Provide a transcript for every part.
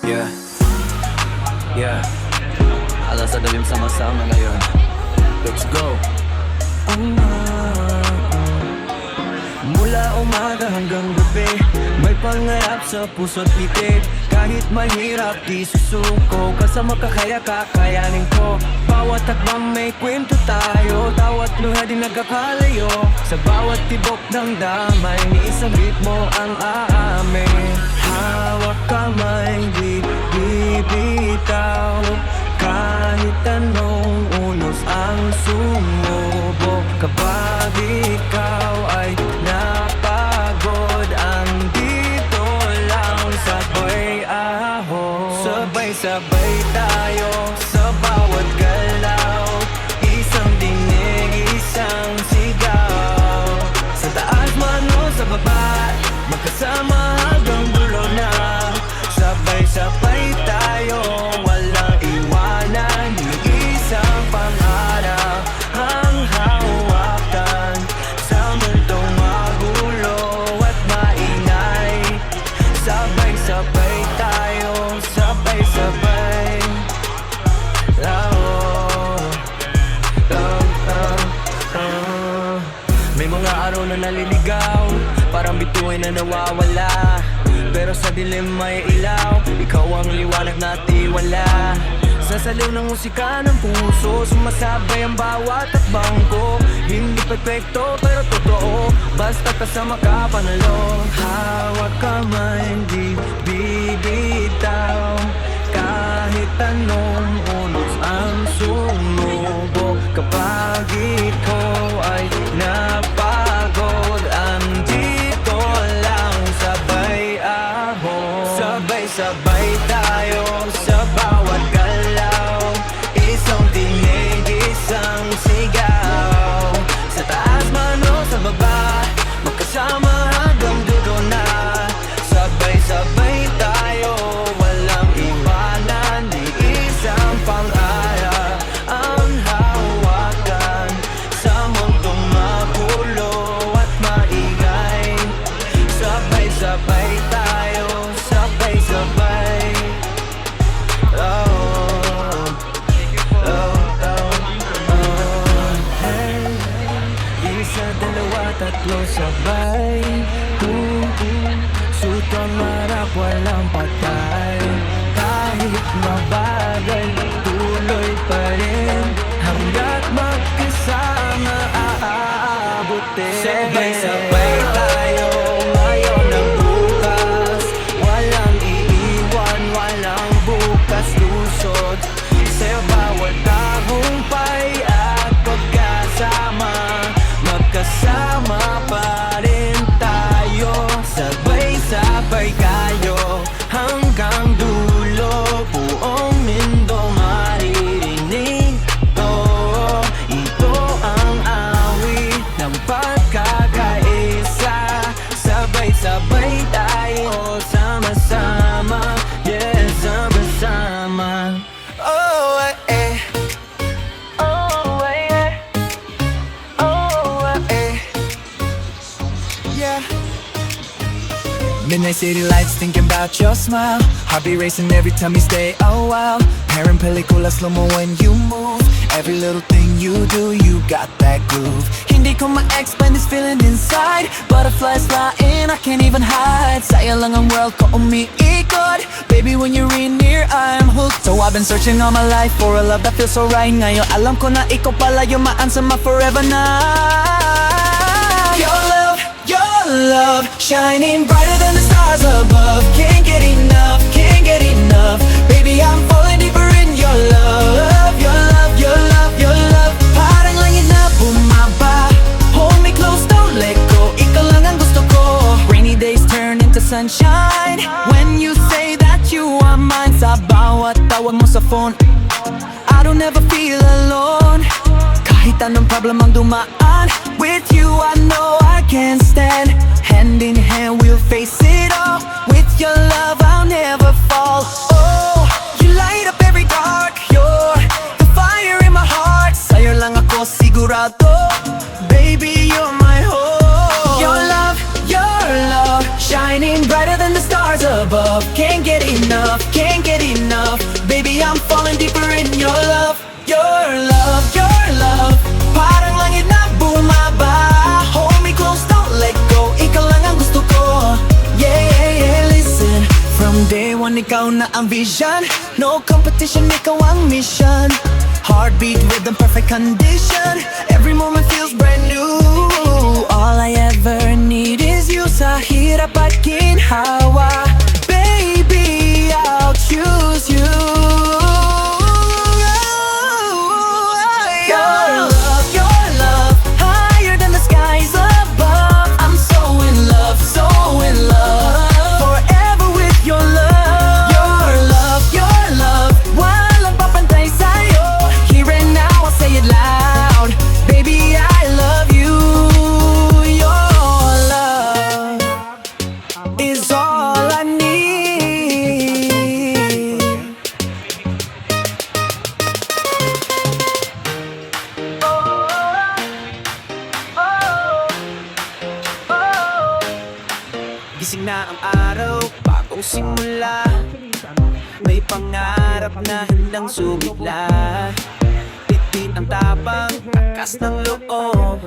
Yeah, yeah. Alas sa dalim sama-sama ngayon. Let's go. Mula umaga hanggang gabi, may pangarap sa puso't pitik. Kahit mahirap di susuko, kasama ka kaya kakayanin ko. Bawat takbang may kwento tayo, tawat luha di nagkakalayo. Sa bawat tibok ng damay, ni isang ritmo ang aamin. Hawak kamay, di bibitaw. Kahit anong unos ang sumubo, kapag ikaw ay napagod, andito lang sabay ahon. Sabay-sabay tayo sa bawat galaw, isang dinig, isang sigaw. Sa taas man o sa baba, magkasama hanggang dulo na. Sabay-sabay tayo, walang iwanan, isang pangarap ang hawakan. Sa mundong magulo at maingay, sabay-sabay tayo, sabay-sabay. May mga araw na naliligaw, parang bituin na nawawala. Pero sa dilim may ilaw, ikaw ang liwanag na tiwala. Sa saliw ng musika ng puso, sumasabay ang bawat takbang ko. Hindi perfecto pero totoo, basta kasama ka panalo. Hawak kamay, di bibitaw. Kahit anong unos ang sumubo, kapag ikaw ay napagod, andito lang sabay ahon. Sabay-sabay tayo sa bawat galaw, isang tinig, isang sigaw. Sa taas man o sa baba, magkasama hanggang dulo na. Sabay-sabay tayo, walang iwanan, di isang pangarap ang hawakan. Sa mundong magulo at maingay, sabay-sabay tayo, sabay-sabay. Hey, isa, dalawa, tatlo, sabay. Sutong marap, walang patay. Kahit mabagal, tuloy pa rin. Hanggat magkasama aabutin. Sabay-sabay tayo, ngayon ang bukas. Walang iiwan, walang bukas lusot. Sa bawat tagumpay at pagkasama, magkasama pa rin tayo. Sabay-sabay kayo hanggang dulo, buong mundo maririnig to. Ito ang awit ng pagkakaisa. Sabay-sabay tayo, sama-sama, yeah, sama-sama. Oh, eh, oh, eh, oh, eh, yeah. Midnight city lights, thinking about your smile. Heart be racing every time you stay a while. Parang pelikula, slow-mo when you move. Every little thing you do, you got that groove. Hindi ko ma-explain this feeling inside. Butterflies flying, I can't even hide. Sa'yo lang ang world ko umiikot. Baby, when you're in near, I'm hooked. So I've been searching all my life for a love that feels so right. Ngayon alam ko na ikaw pala yung ma-answer my forever night. Your love, shining brighter than the stars above. Can't get enough, can't get enough. Baby, I'm falling deeper in your love. Your love, your love, your love. Parang langit na bumaba. Hold me close, don't let go. Ikaw lang ang gusto ko. Rainy days turn into sunshine when you say that you are mine. Sa bawat tawag mo sa phone, I don't ever feel alone. Kahit anong problem ang dumaan, with you I know I can stand. Hand in hand we'll face it all. With your love I'll never fall. Oh, you light up every dark. You're the fire in my heart. Sa'yo lang ako sigurado. Baby, you're my hope. Your love, shining brighter than the stars above. Can't get enough, can't I'm falling deeper in your love. Your love, your love. Parang langit na bumaba. Hold me close, don't let go. Ikaw lang ang gusto ko. Yeah, yeah, yeah, listen. From day one, ikaw na ang vision. No competition, ikaw ang mission. Heartbeat with the perfect condition. Every moment feels brand new. All I ever need is you sa hirap at ginhawa. Baby, I'll choose you. Your love, higher than the skies above. I'm so in love, so in love. Forever with your love. Your love, walang papantay sa'yo. Here and now, I'll say it loud. Baby, I love you. Your love is all I need. Gising na ang araw, bagong simula. May pangarap na handang sumigla. Bitin ang tapang, lakas ng loob.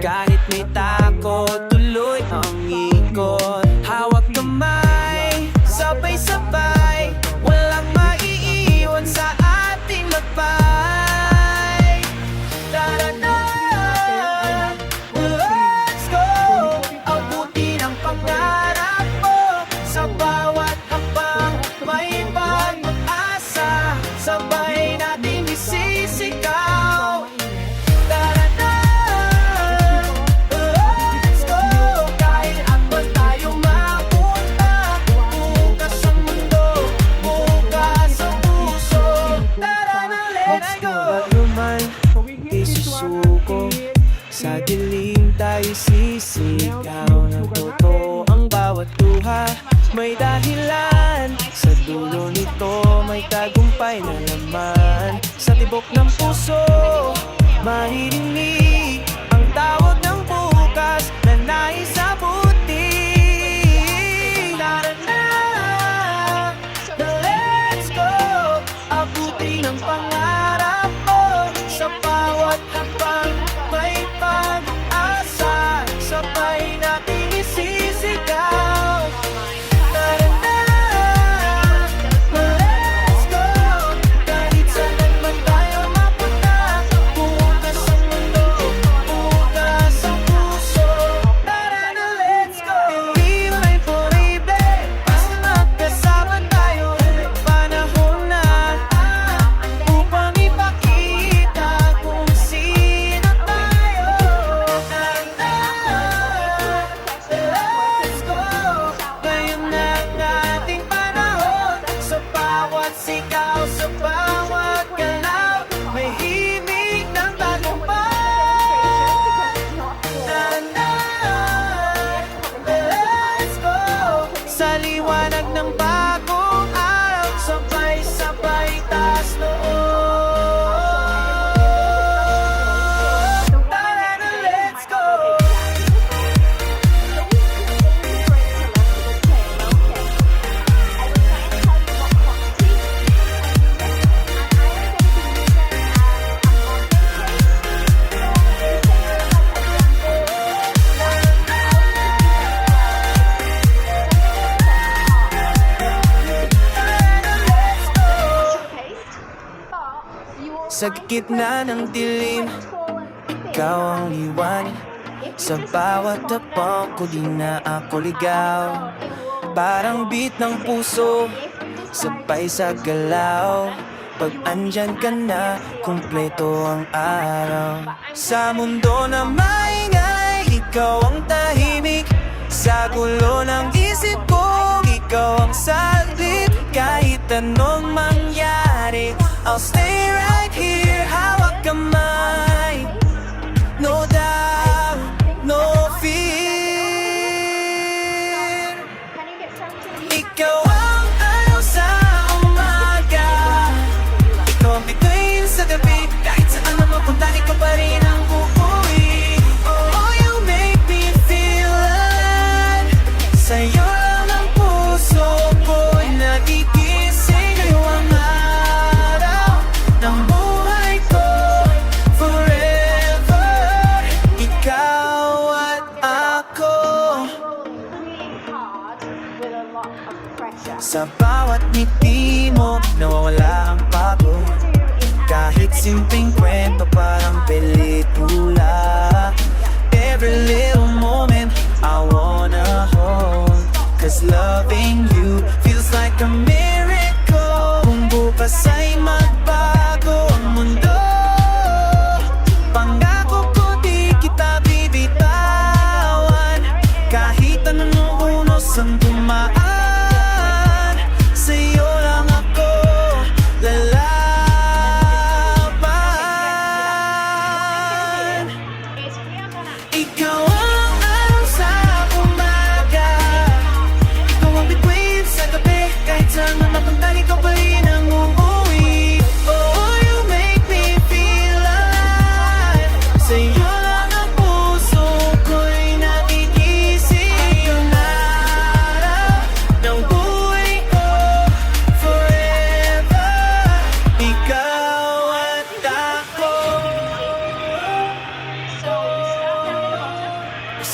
Kahit may takot, tuloy ang ikot. Hawak kamay, sabay-sabay. Walang maiiwan sa ating magpay. Tara na, let's go. Abutin ang pangarap mo. Sa bawat hakbang may pag-asa. Sabay natin isisigaw. Tara na, let's go. Kahit apat tayo mapunta. Bukas ang mundo, bukas ang puso. Tara na, let's go. Luman, isusuko. Sa dilim tayo sisigaw. Ng totoo ang bawat luha. May dahilan. Sa dulo nito may tagumpay na laman. Sa tibok ng puso maririnig ang tawag ng bukas na nais abutin. Tara na, let's go. Abutin ang pangarap mo. Sa bawat hakbang may pag-asa. Sabay natin isisigaw. Tara na, let's go. Kahit saan man tayo mapunta. Bukas ang mundo, bukas ang puso. Tara na, let's go. Hindi mo may puribe, basta magkasama tayo. Panahon na upang ipakita kung sino tayo. Tara na, let's go. Ngayon na ang ating panahon. Sa bawat sigaw, sa bawat galaw, may himig ng tagumpay. Tara na, let's go. Sa liwanag ng bagong araw, sabay-sabay taas loob. Tara na, let's go. Sa gitna ng dilim, ikaw ang liwanag. Sa bawat tapang ko di na ako ligaw. Parang beat ng puso, sabay sa galaw. Pag andyan ka na, kumpleto ang araw. Sa mundo na maingay, ikaw ang tahimik. Sa gulo ng isip ko, ikaw ang saglit. Kahit anong mangyari, I'll stay right here. Hawak kamay, no doubt, no fear. Ikaw ang araw sa umaga, ikaw ang bituin sa gabi. Kahit saan na mapunta, ikaw pa rin ang uuwi. Oh, you make me feel alive. Sa'yo lang ang puso ko'y nagigising. Kayo ang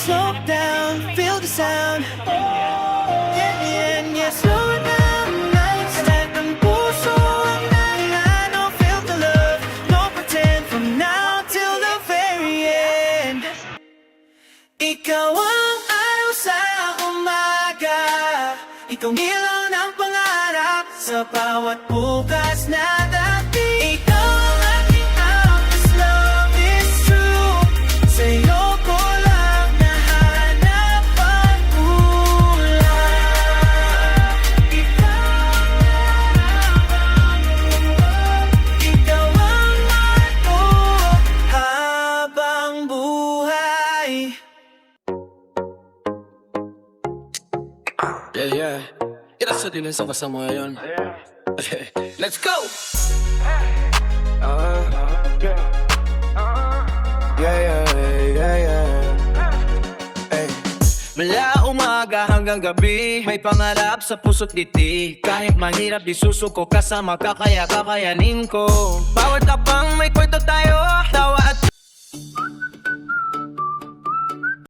slow down, feel the sound. Yeah, slow it down. Nightstand ng puso ang nahihano. Feel the love, no pretend. From now till the very end. Ikaw ang araw sa umaga. Ikaw ang ilaw ng pangarap sa bawat bukas na dati. Ikaw ang aking out, this love is true. Sa'yo ko lang nahanap ang kulay. Ikaw ang mahal ko habang buhay. Yeah. Irasa din sa kasama ngayon. Let's go! Yeah. Hey. Mula umaga hanggang gabi, may pangarap sa puso't ngiti. Kahit mahirap di susuko kasama ka, kaya kakayanin ko. Bawat tapang may kwento tayo, tawa at